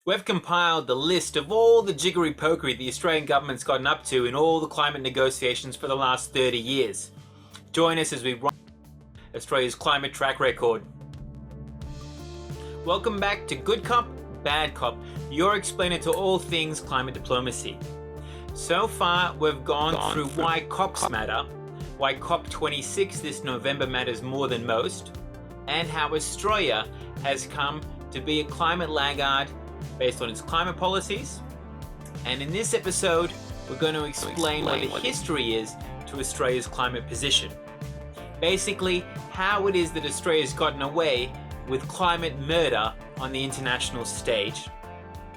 We've compiled the list of all the jiggery-pokery the Australian government's gotten up to in all the climate negotiations for the last 30 years. Join us as we run Australia's climate track record. Welcome back to Good Cop, Bad Cop, your explainer to all things climate diplomacy. So far, we've gone through why COPs matter, why COP26 this November matters more than most, and how Australia has come to be a climate laggard based on its climate policies. And in this episode, we're going to explain what the history is to Australia's climate position. Basically, how it is that Australia's gotten away with climate murder on the international stage,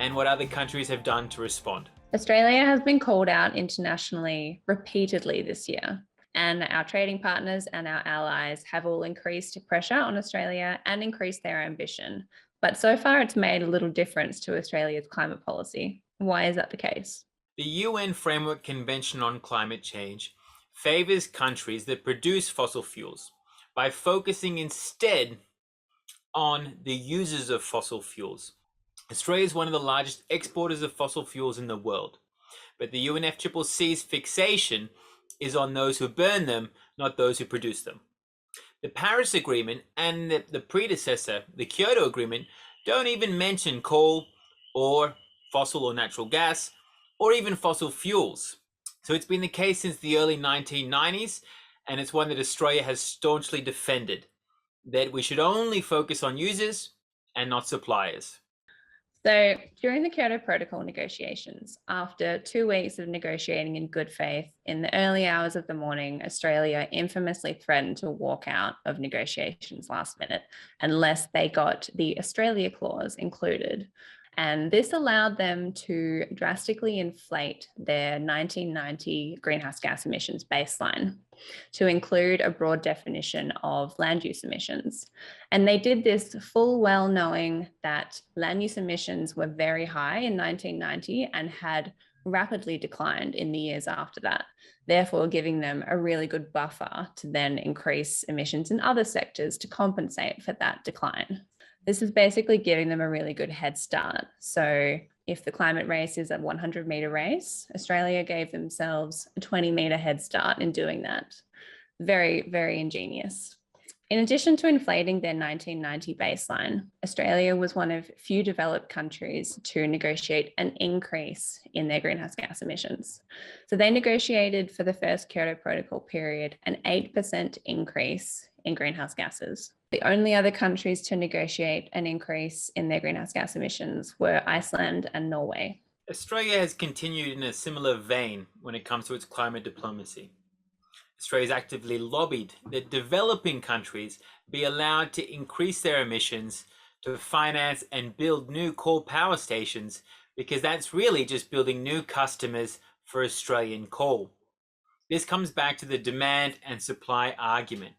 and what other countries have done to respond. Australia has been called out internationally repeatedly this year, and our trading partners and our allies have all increased pressure on Australia and increased their ambition. But so far, it's made a little difference to Australia's climate policy. Why is that the case? The UN Framework Convention on Climate Change favours countries that produce fossil fuels by focusing instead on the users of fossil fuels. Australia is one of the largest exporters of fossil fuels in the world, but the UNFCCC's fixation is on those who burn them, not those who produce them. The Paris Agreement and the predecessor, the Kyoto Agreement, don't even mention coal or fossil or natural gas or even fossil fuels. So it's been the case since the early 1990s, and it's one that Australia has staunchly defended, that we should only focus on users and not suppliers. So during the Kyoto Protocol negotiations, after 2 weeks of negotiating in good faith, in the early hours of the morning, Australia infamously threatened to walk out of negotiations last minute unless they got the Australia clause included. And this allowed them to drastically inflate their 1990 greenhouse gas emissions baseline to include a broad definition of land use emissions. And they did this full well knowing that land use emissions were very high in 1990 and had rapidly declined in the years after that, therefore giving them a really good buffer to then increase emissions in other sectors to compensate for that decline. This is basically giving them a really good head start. So if the climate race is a 100-meter race, Australia gave themselves a 20-meter head start in doing that. Very, very ingenious. In addition to inflating their 1990 baseline, Australia was one of few developed countries to negotiate an increase in their greenhouse gas emissions. So they negotiated for the first Kyoto Protocol period an 8% increase in greenhouse gases. The only other countries to negotiate an increase in their greenhouse gas emissions were Iceland and Norway. Australia has continued in a similar vein when it comes to its climate diplomacy. Australia has actively lobbied that developing countries be allowed to increase their emissions to finance and build new coal power stations, because that's really just building new customers for Australian coal. This comes back to the demand and supply argument.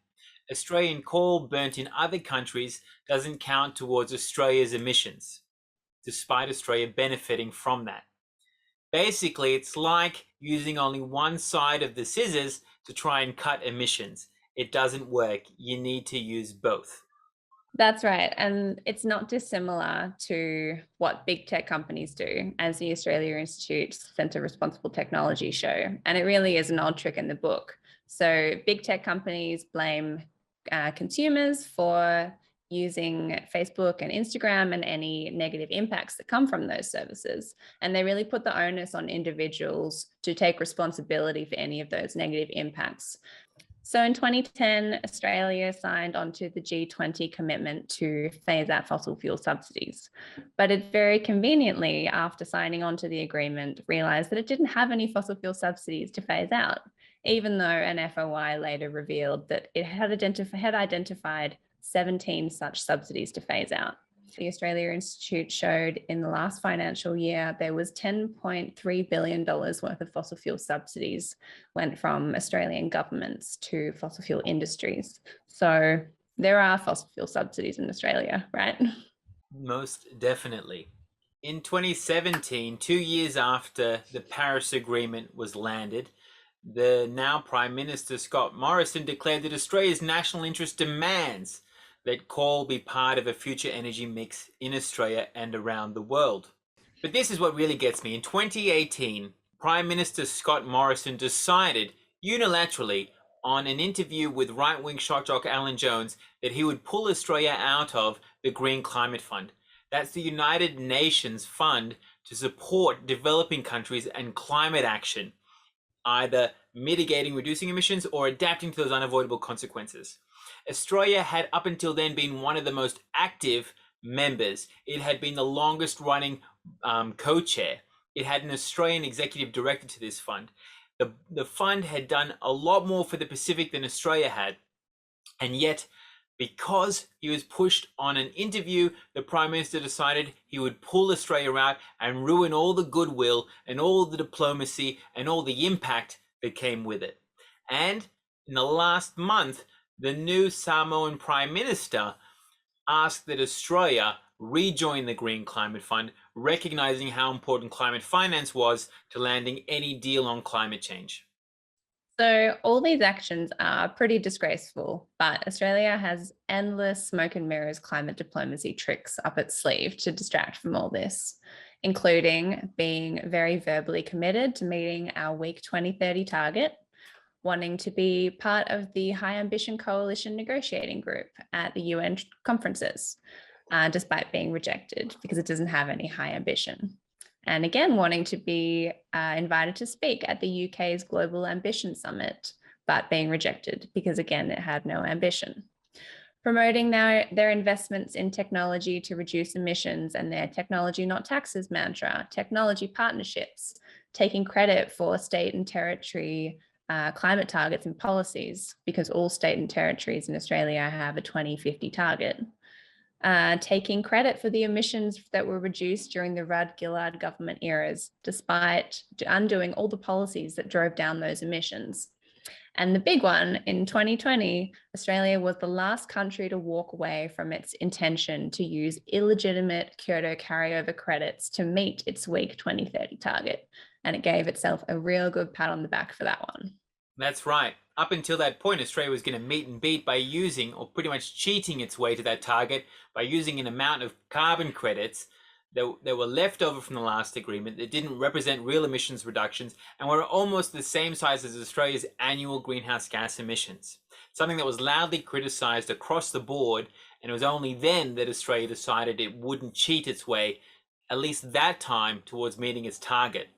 Australian coal burnt in other countries doesn't count towards Australia's emissions, despite Australia benefiting from that. Basically, it's like using only one side of the scissors to try and cut emissions. It doesn't work. You need to use both. That's right. And it's not dissimilar to what big tech companies do, as the Australia Institute's Centre for Responsible Technology show. And it really is an old trick in the book. So big tech companies blame consumers for using Facebook and Instagram and any negative impacts that come from those services. And they really put the onus on individuals to take responsibility for any of those negative impacts. So in 2010, Australia signed onto the G20 commitment to phase out fossil fuel subsidies. But it very conveniently, after signing onto the agreement, realised that it didn't have any fossil fuel subsidies to phase out, even though an FOI later revealed that it had identified 17 such subsidies to phase out. The Australia Institute showed in the last financial year, there was $10.3 billion worth of fossil fuel subsidies went from Australian governments to fossil fuel industries. So there are fossil fuel subsidies in Australia, right? Most definitely. In 2017, 2 years after the Paris Agreement was landed, the now Prime Minister Scott Morrison declared that Australia's national interest demands that coal be part of a future energy mix in Australia and around the world. But this is what really gets me. In 2018, Prime Minister Scott Morrison decided unilaterally on an interview with right-wing shock jock Alan Jones that he would pull Australia out of the Green Climate Fund. That's the United Nations fund to support developing countries and climate action, either mitigating, reducing emissions, or adapting to those unavoidable consequences. Australia had up until then been one of the most active members. It had been the longest running co-chair. It had an Australian executive director to this fund. The fund had done a lot more for the Pacific than Australia had. And yet, because he was pushed on an interview, the Prime Minister decided he would pull Australia out and ruin all the goodwill and all the diplomacy and all the impact that came with it. And in the last month, the new Samoan Prime Minister asked that Australia rejoin the Green Climate Fund, recognizing how important climate finance was to landing any deal on climate change. So all these actions are pretty disgraceful, but Australia has endless smoke and mirrors climate diplomacy tricks up its sleeve to distract from all this, including being very verbally committed to meeting our week 2030 target, wanting to be part of the High Ambition Coalition negotiating group at the UN conferences, despite being rejected because it doesn't have any high ambition. And again, wanting to be invited to speak at the UK's Global Ambition Summit, but being rejected because, again, it had no ambition. Promoting their investments in technology to reduce emissions and their technology not taxes mantra, technology partnerships, taking credit for state and territory climate targets and policies, because all state and territories in Australia have a 2050 target. Taking credit for the emissions that were reduced during the Rudd-Gillard government eras, despite undoing all the policies that drove down those emissions. And the big one, in 2020, Australia was the last country to walk away from its intention to use illegitimate Kyoto carryover credits to meet its weak 2030 target. And it gave itself a real good pat on the back for that one. That's right. Up until that point, Australia was going to meet and beat by using, or pretty much cheating its way to that target, by using an amount of carbon credits that were left over from the last agreement that didn't represent real emissions reductions and were almost the same size as Australia's annual greenhouse gas emissions. Something that was loudly criticised across the board, and it was only then that Australia decided it wouldn't cheat its way, at least that time, towards meeting its target.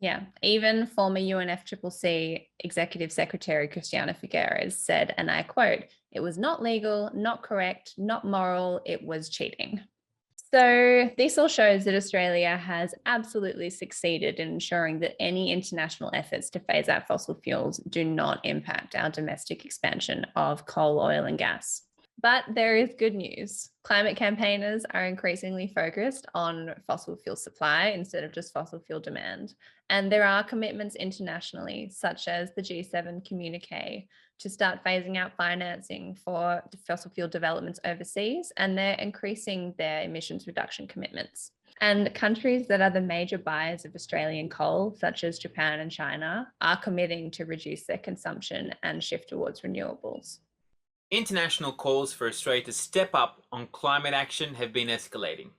Yeah, even former UNFCCC Executive Secretary Christiana Figueres said, and I quote, "It was not legal, not correct, not moral, it was cheating." So this all shows that Australia has absolutely succeeded in ensuring that any international efforts to phase out fossil fuels do not impact our domestic expansion of coal, oil, and gas. But there is good news. Climate campaigners are increasingly focused on fossil fuel supply instead of just fossil fuel demand. And there are commitments internationally, such as the G7 communique, to start phasing out financing for fossil fuel developments overseas, and they're increasing their emissions reduction commitments. And countries that are the major buyers of Australian coal, such as Japan and China, are committing to reduce their consumption and shift towards renewables. International calls for Australia to step up on climate action have been escalating.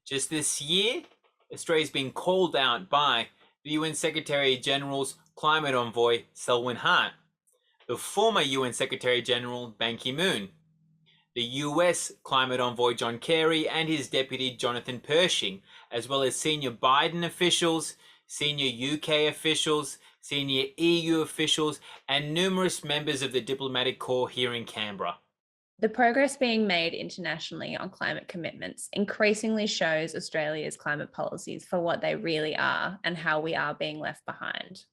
Just this year, Australia's been called out by the UN Secretary General's climate envoy, Selwyn Hart, the former UN Secretary General, Ban Ki-moon, the US climate envoy, John Kerry, and his deputy, Jonathan Pershing, as well as senior Biden officials, senior UK officials, senior EU officials, and numerous members of the diplomatic corps here in Canberra. The progress being made internationally on climate commitments increasingly shows Australia's climate policies for what they really are and how we are being left behind.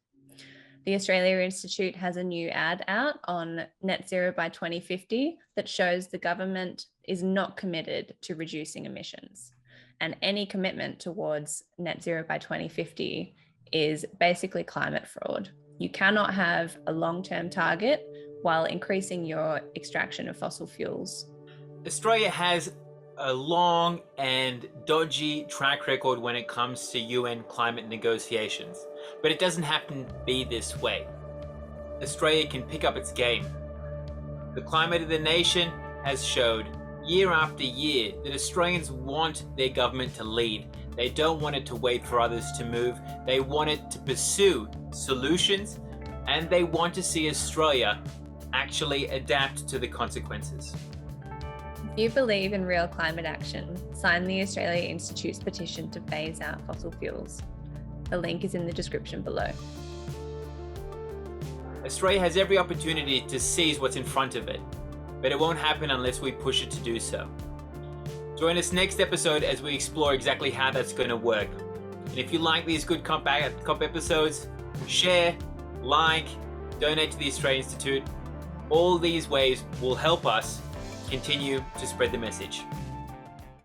The Australia Institute has a new ad out on net zero by 2050 that shows the government is not committed to reducing emissions. And any commitment towards net zero by 2050 is basically climate fraud. You cannot have a long-term target while increasing your extraction of fossil fuels. Australia has a long and dodgy track record when it comes to UN climate negotiations, but it doesn't have to be this way. Australia can pick up its game. The climate of the nation has showed year after year that Australians want their government to lead. They don't want it to wait for others to move. They want it to pursue solutions, and they want to see Australia actually adapt to the consequences. If you believe in real climate action, sign the Australia Institute's petition to phase out fossil fuels. The link is in the description below. Australia has every opportunity to seize what's in front of it, but it won't happen unless we push it to do so. Join us next episode as we explore exactly how that's going to work. And if you like these good COP episodes, share, like, donate to the Australia Institute. All these ways will help us continue to spread the message.